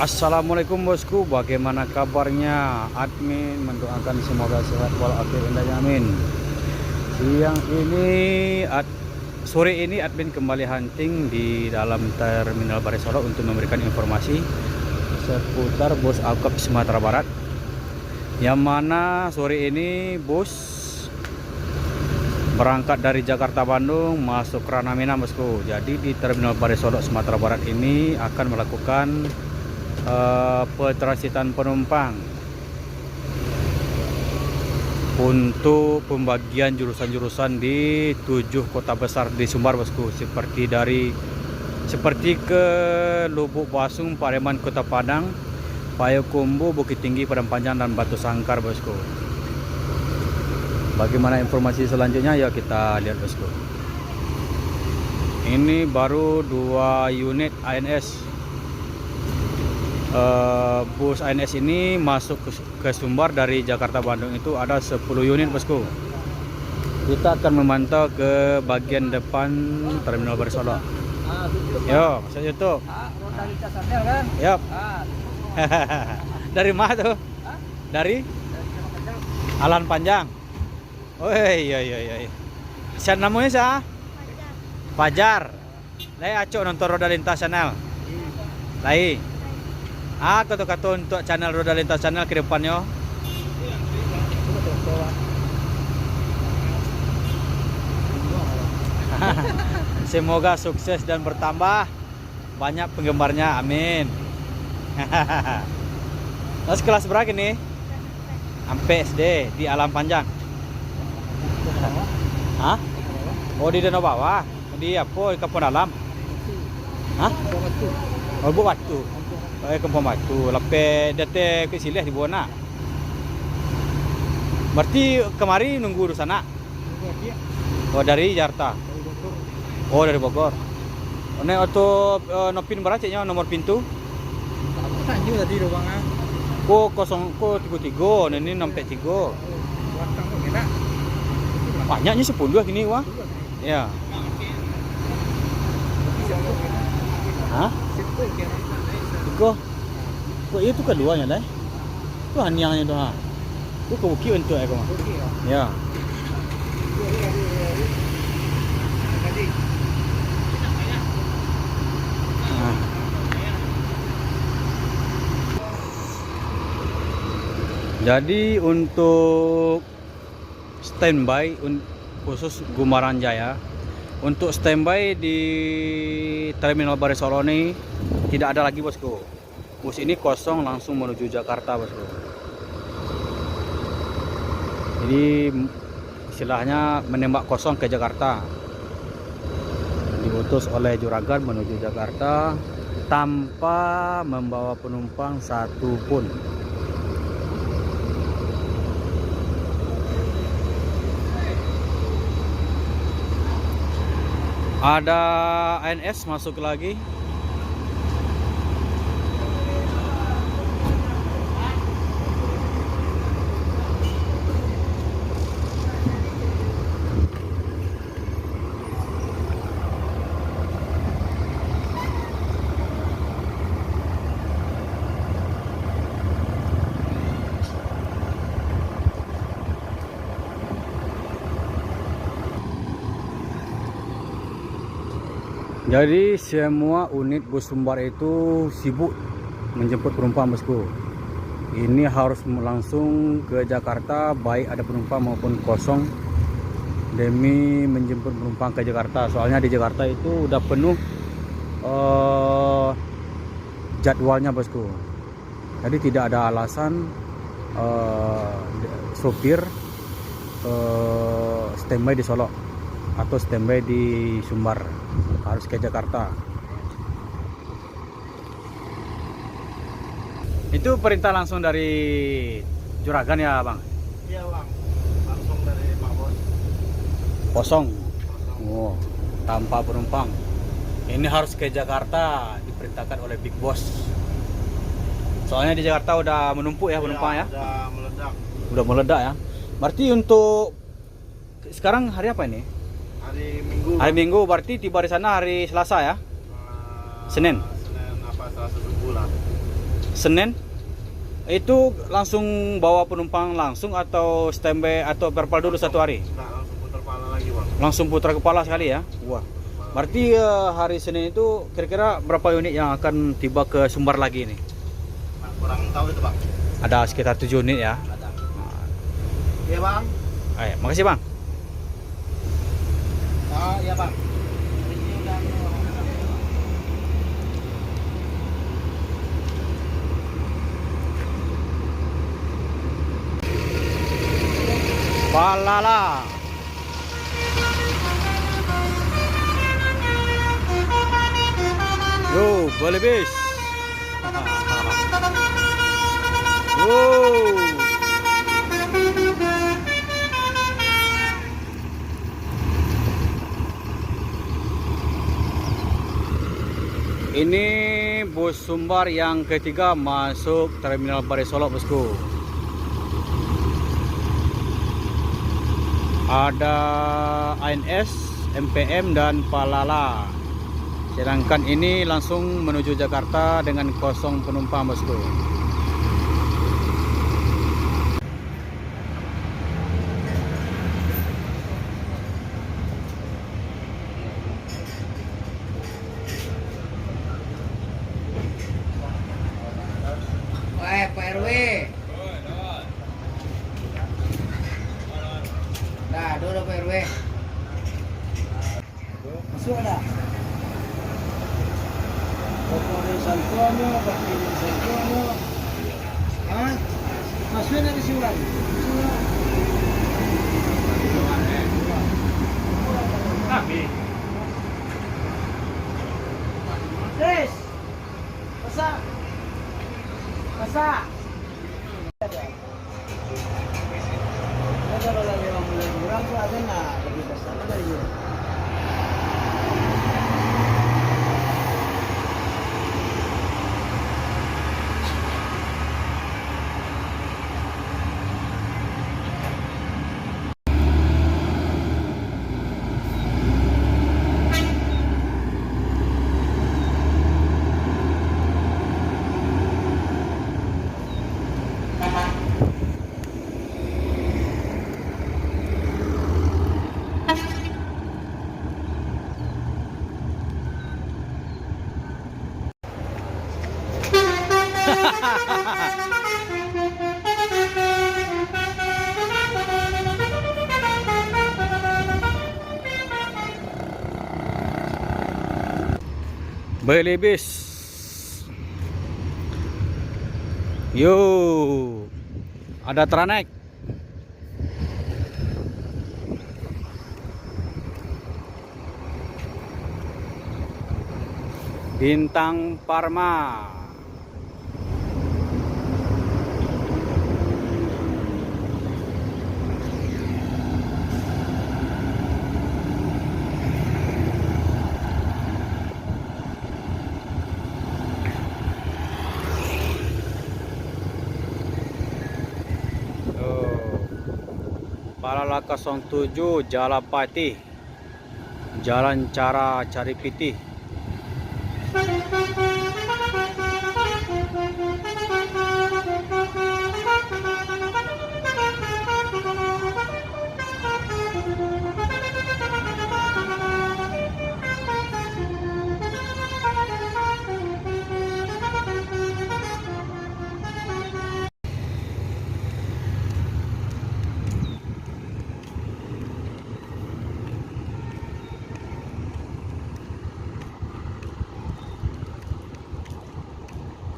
Assalamualaikum bosku, bagaimana kabarnya? Admin mendoakan semoga sehat walafiat indah, amin. Sore ini admin kembali hunting di dalam terminal Bare Solo untuk memberikan informasi seputar bus akap Sumatera Barat. Yang mana sore ini bus berangkat dari Jakarta Bandung masuk Ranah Minang bosku. Jadi di terminal Bare Solo Sumatera Barat ini akan melakukan petransitan penumpang untuk pembagian jurusan-jurusan di 7 kota besar di Sumbar bosku, seperti ke Lubuk Basung, Pareman, Kota Padang, Payakumbuh, Bukit Tinggi, Padang Panjang, dan Batu Sangkar bosku. Bagaimana informasi selanjutnya ya kita lihat bosku. Ini baru 2 unit ANS. Bus ANS ini masuk ke Sumbar dari Jakarta Bandung itu ada 10 unit bosku. Kita akan memantau ke bagian depan terminal Bare Solo. Yo, masuk YouTube. Roda lintas Sandel kan? Yap. Dari mana tuh? Dari Alan Panjang. Oh iya. Siapa namanya sah? Fajar. Lai acok nonton Roda Lintas channel. Lai. Kata untuk channel Roda Lintas channel ke depannya. Semoga sukses dan bertambah banyak penggemarnya, amin. Terus kelas berapa ini? Sampai SD di Alam Panjang. Hah? Oh di Danau Bawah. Di apa? Di Kampung Dalam. Hah? Oh Bu Batu. Kampung Batu. Lepas dete ke Sileh di Buana. Berarti kemari nunggu di sana. Oh dari Jakarta. Oh dari Bogor. Nek auto nopin beracanya nomor pintu? Tanju tadi ruangan. Ko 33 ini 63. Banyaknya 10 gini wah. Ya. Hah? Kok itu keduanya lah. Itu hanyangnya itu ha. Itu kebuki untuk aku mah. Ya. Jadi untuk standby khusus Gumaran Jaya, untuk standby di terminal Bare Solo ini tidak ada lagi bosku. Bus ini kosong langsung menuju Jakarta bosku. Jadi istilahnya menembak kosong ke Jakarta. Diutus oleh juragan menuju Jakarta tanpa membawa penumpang satu pun. Ada ANS masuk lagi. Jadi semua unit bus Sumbar itu sibuk menjemput penumpang bosku. Ini harus langsung ke Jakarta baik ada penumpang maupun kosong demi menjemput penumpang ke Jakarta. Soalnya di Jakarta itu udah penuh jadwalnya bosku. Jadi tidak ada alasan sopir standby di Solo atau standby di Sumbar, harus ke Jakarta. Itu perintah langsung dari juragan ya bang? Iya bang, langsung dari Pak Bos. Kosong. Oh, tanpa penumpang. Ini harus ke Jakarta, diperintahkan oleh Big Boss. Soalnya di Jakarta udah menumpuk ya penumpang ya? Udah meledak. Udah meledak ya. Berarti untuk sekarang hari apa ini? Hari Minggu. Hari Minggu, berarti tiba di sana hari Selasa ya? Senin. Senin apa Selasa subuh lah. Senin itu langsung bawa penumpang langsung atau standby atau berpal dulu satu hari? Nah, langsung putar pala lagi bang. Langsung putar kepala sekali ya? Wah. Berarti hari Senin itu kira-kira berapa unit yang akan tiba ke Sumbar lagi nih? Nah, kurang tahu itu bang. Ada sekitar 7 unit ya? Ada. Iya bang. Ayo, makasih bang. Oh iya bang. Palala. Yo, boleh bis. Wow. Ini bus Sumbar yang ketiga masuk Terminal Barai Solok, bosku. Ada ANS, MPM dan Palala. Sedangkan ini langsung menuju Jakarta dengan kosong penumpang, bosku. Pak RW. Nah, dulu Pak RW. Masuk ada. Bapak Santono, Bapak Santono. Hah? Masukin dari surat. Des. Masak. Masak. Kalau lagi orang mulai kurang tuh ada nggak lebih besar dari itu. Beli bis. Yo. Ada Tranek. Bintang Parma. Palala 07 Jalapati, Jalan Cara Caripiti.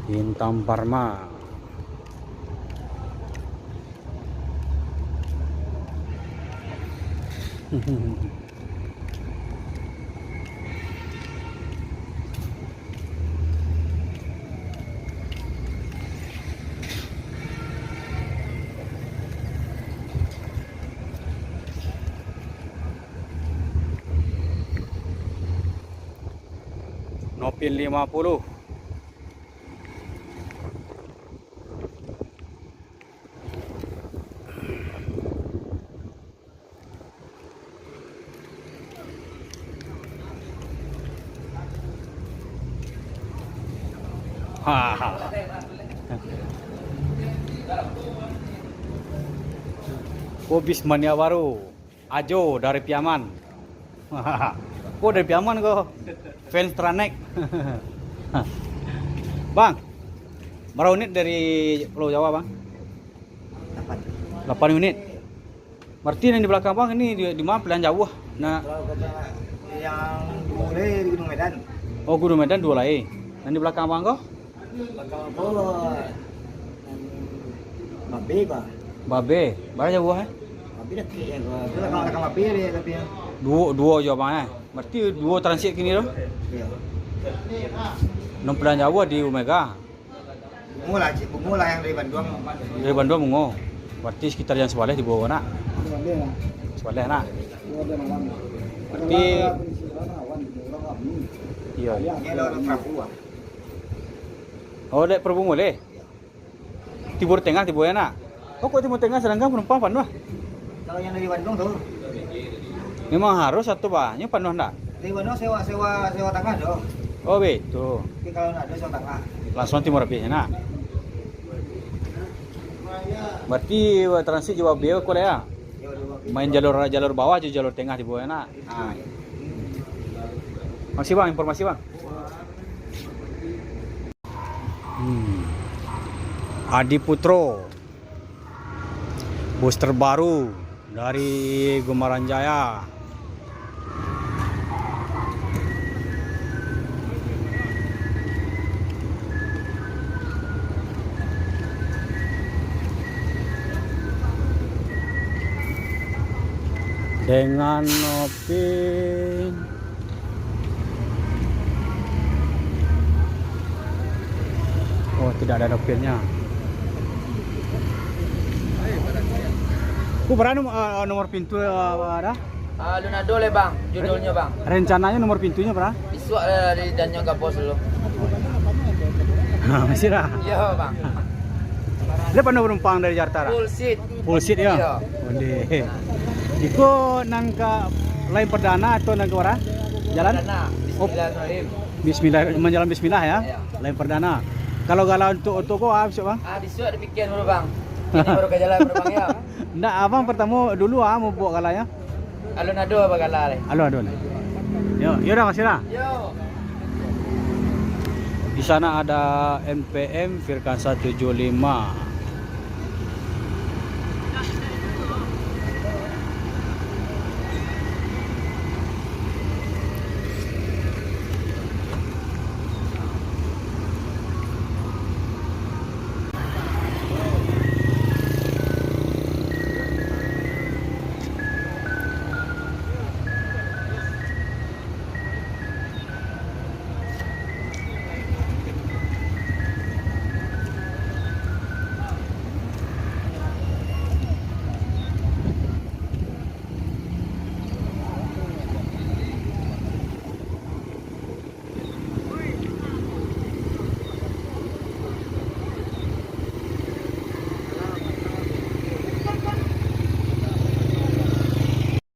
Bintang Parma. Nopin 50. Hahaha. Bis mania baru. Ajo dari Piaman. Kok dari Piaman kok? Fans Tranek. Bang, berapa unit dari Pulau Jawa, Bang? 8 unit. Berarti yang di belakang Bang ini di mana pilihan jauh? Nah, Kalau kata yang dimulai di Gunung Medan. oh Gunung Medan 2 lagi. Dan di belakang Bang kok? Bakal bawa Babe, Pak. Babe, berapa jauh ya? Babe dah kaya gua. Itu lah kalau Babe dia tapi yang Dua jawabannya. Berarti 2 transit kini loh. iya. Nom pilihan jauh di Omega. Bungu lah yang dari Bandung. Dari Bandung Mungo. Berarti sekitar yang sebelah di bawah nak. Babe lah. Sebelah nak. Babe malam. Berarti iya. Ini lewat Prabu, Bang. Oh, dek Prabu boleh. Timur tengah di bawah nak. Oh, kok timur tengah sedangkan penumpang penuh. Kalau yang dari Bandung tuh, Memang harus satu banyak penuh enggak? dari Bandung sewa tangga dong. Oh, betul. Tapi kalau nggak ada sewa tangga. Langsung timur lebih nak. Berarti transit Jawa Beo kok ya? Main jalur bawah aja jalur tengah di bawah nak. Ah. Makasih Bang, informasi Bang. Adi Putro. Bus terbaru dari Gumaran Jaya. Dengan Nopin. Oh, tidak ada Nopinnya. Berapa nomor pintu ada? Lunado le bang, judulnya bang. Rencananya nomor pintunya berapa? Isu di dannya nggak bos dulu. Masih dah. Iya bang. Ada penumpang dari Jakarta? Full seat. Full seat ya? Iya. Onde. Iko nangka lain perdana atau nangka mana? Jalan? Perdana. Bismillahirrahmanirrahim. Bismillah, menjalan Bismillah ya? Iya. Lain perdana. Kalau galau untuk kok habis Bang? Besok dipikir dulu bang. Ini baru ke jalan bang ya. Nggak, abang pertama dulu mau bawa galanya. Lunado apa kalah le? Aduh. Yo dah kasih dah. Yo. Di sana ada MPM Firkan 175.